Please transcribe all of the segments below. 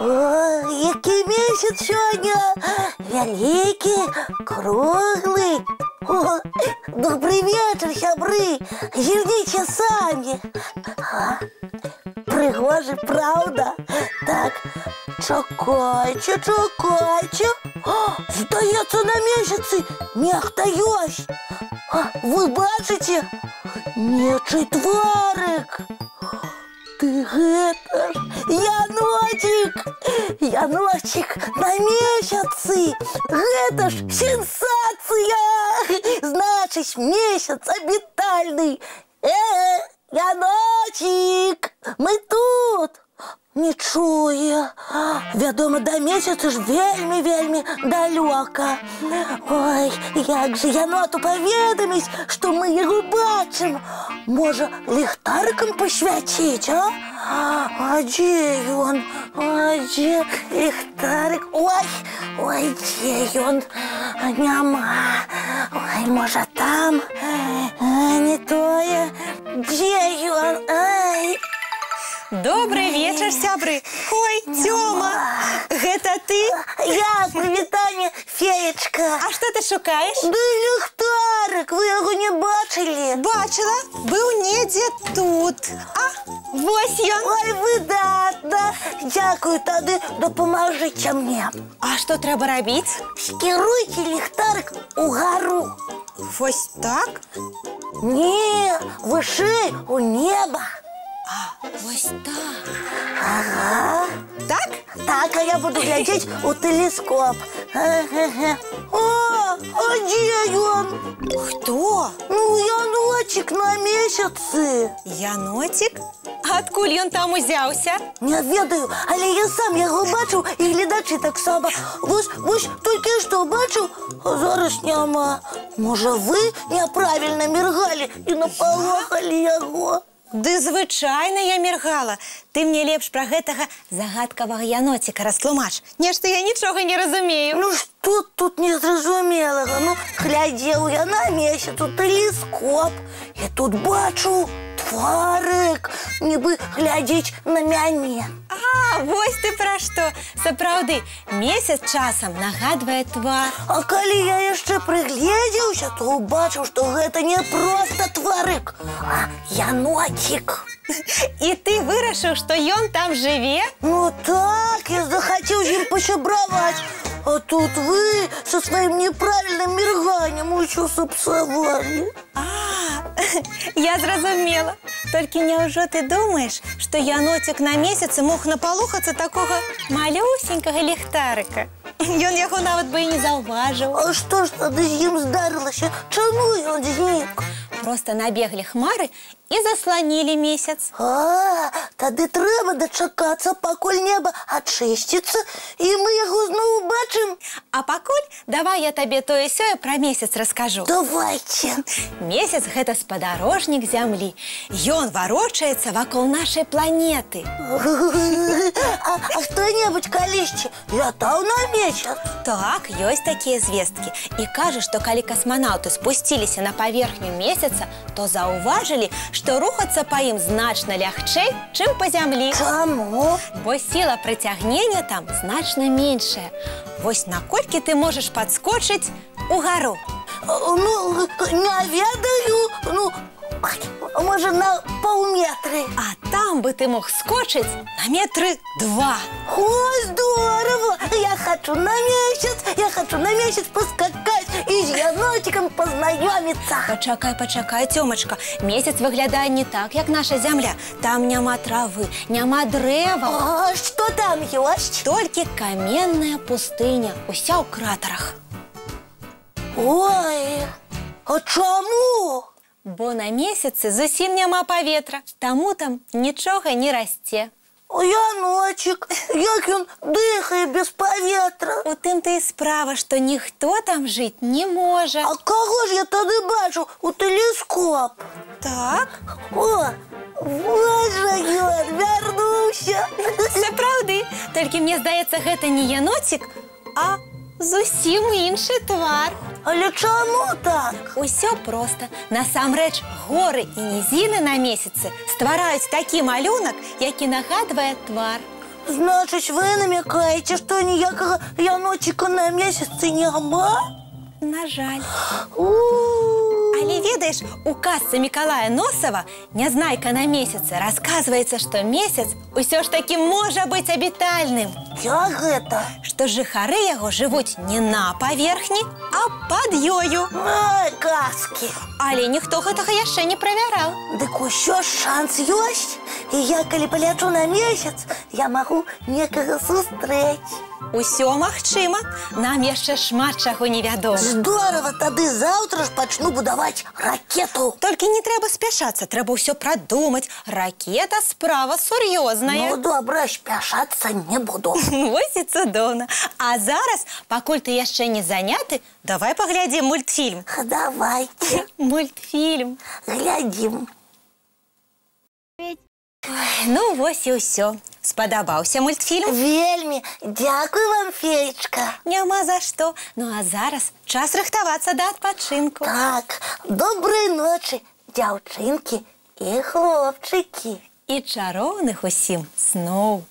О, який місяць сьогодні! Великий, круглий. О, добрий вечір, сябри! Зірніться самі. Пригожий, правда? Так, чекайте. О, здається, на місяці нехта єсть. Ви бачите? Нечий тварик. Ты гэта ж Яночек на месяцы. Гэта ж сенсация. Значит, месяц обитальный. Яночек, мы тут. Не чуе. Вядома, до месяца ж вельмі далёка. Ой, як же яноту паведаміць, што мы яго бачым. Можа, ліхтарыкам пасвяціць, а? А дзе ён? А дзе ліхтарык? Ой, дзе ён? Няма. Ой, можа, там? Не тое. Дзе ён? Ай! Добрый вечер, сябры. Ой, Тёма, гэта ты? Я, прывітанне, феечка. А што ты шукаеш? Да ліхтарык, вы яго не бачылі? Бачыла, быў недзе тут. А, вось ён. Ой, выдатна. Дзякую, тады дапамажыце мне. А што трэба рабіць? Скіруйце ліхтарык угару. Вось так? Не, вышэй, у неба. Вось так. Ага. Так? Так, а я буду глядзець у тэлескоп. О, а дзе ён? Хто? Ну, яночек на месяцы. Янотик? Адкуль ён там узяўся? Не ведаю, але я сам яго бачыў і гледачы таксама. Вось толькі што бачыў, а зараз няма. Можа, вы няправільна міргалі і напалохалі яго? Ды звычайна я міргала. Ты мне лепш пра гэтага загадкавага яноціка растлумач. Нешта я нічога не разумею. Ну што тут незразумелага? Ну, глядзеў я на месяц у тэлескоп і тут бачу тварык, нібы глядзіць на мяне. А, вось ты пра што. Сапраўды, месяц часам нагадвае твар. А калі я яшчэ прыгледзеўся, то убачыў, што гэта не проста тварык, а яночек. І ты вырашыў, што ён там жыве? Ну так, я захацеў з ім пасябраваць. А тут вы со сваім неправільным мірганнем усё сапсавалі. Я зразумела. Толькі няўжо ты думаеш, што янотик на месяцы мог напалохацца такога малюсенькага ліхтарыка? Ён яго нават бы і не заўважыў. А што ж тады з ім здарылася? Чаму ён знік? Проста набеглі хмары і засланілі месяц. Тады трэба дачакацца, пакуль неба ачысціцца, і мы яго зноў убачым. А пакуль давай я табе тое-сёе пра месяц раскажу. Давайце. Месяц – гэта спадарожнік зямлі. Ён варочаецца вакол нашай планеты. А хто-небудзь калісьці лятаў на месяц? Так, ёсць такія звесткі. І кажа, што калі касманаўты спусціліся на паверхню месяца, то заўважылі, што рухацца па ім значна лягчэй, чым па зямлі. Чаму? Бо сіла прыцягнення там значна меншая. Вось наколькі ты можаш падскочыць угару? Ну, не ведаю. Ну, можа, на паўметры. А там бы ты мог скочыць на метры 2. О, здорово! Я хочу на месяц поскакать и с яночком познайомиться. Пачакай, Тёмачка. Месяц выглядае не так, як наша зямля. Там няма травы, няма дрэва. А што там ёсць? Толькі каменная пустыня, уся ў кратарах. Ой, а чаму? Бо на месяцы зусім няма паветра, таму там нічога не расце. Яночек, як ён дыхае без паветра? У тым-то і справа, што ніхто там жыць не можа. А каго ж я тады бачу у тэлескоп? Так? О, вот жа ён, вярнуўся. Сапраўды, толькі мне здаецца, гэта не янотик, а зусім іншы твар. Але чаму так? Усё проста. Насамрэч, горы і нізіны на месяцы ствараюць такі малюнак, які нагадвае твар. Значить, ви намікаєте, що ніякого яночика на місяці нема? На жаль. У-у-у. Але ведаеш, у казцы Миколая Носова «Нязнайка на месяце» рассказывается, что месяц усё ж таки можа быць абітальным. Як гэта? Што жыхары яго жывуць не на паверхні, а пад ёю. Ай, казкі. Але ніхто гэтага яшчэ не правяраў. Дык усё шанс ёсць. І я, калі палячу на месяц, я магу некага сустрэць. Усё магчыма. Нам яшчэ шмат чаго невядома. Здорава, тады заўтра ж пачну будаваць ракету. Толькі не трэба спяшацца, трэба ўсё прадумаць. Ракета справа сур'ёзная. Ну, добра, спяшацца не буду. Вось і цудоўна. А зараз, пакуль ты яшчэ не заняты, давай паглядзім мультфільм. Давайте. Мультфільм. Глядзім. Ну, вось і ўсё. Спадабаўся мультфільм? Вельмі. Дзякуй вам, феечка. Няма за што. Ну, а зараз час рыхтавацца да адпачынку. Так, добрай ночы, дзяўчынкі і хлопчыкі. І чароўных усім сноў.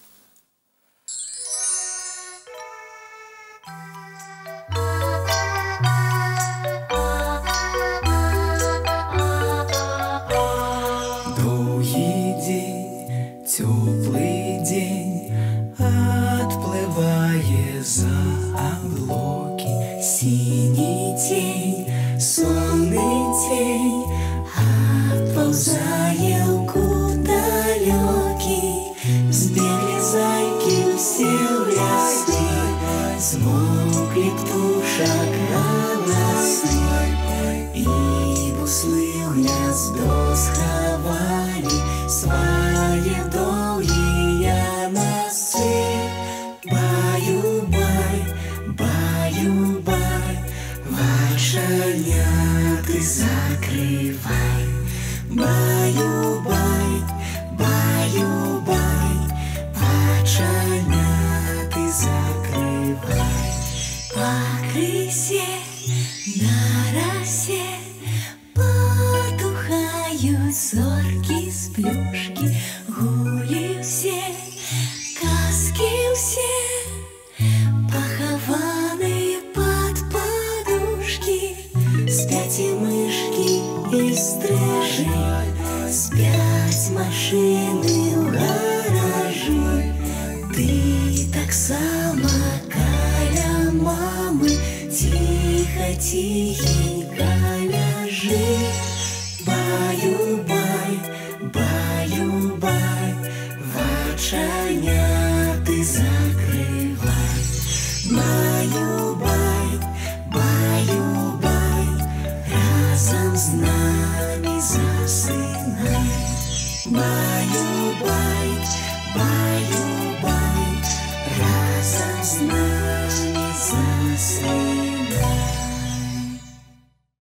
Теплый день отплывая за облаки. Синий тень, сонный тень отползая куда далекий. Сбегли зайки все в леса, смолкли птушек голосы, и буслы в гнездо сховали свои долгие носы. Баю-бай, баю-бай, вошаняты закрывай. Баю-бай, баю-бай, вошаняты закрывай. По крысе на росе потухают зорки с плюшки. Гули все, казки все, похованные под подушки. Спят и мышки, и стрижи, спят машины в гаражи. Ты так само каля мамы, тихо-тихенько ляжи. Баю-бай, баю-бай, вочаняты закрывай. Баю-бай, баю-бай, разом с нами засынай. Баю-бай, баю-бай.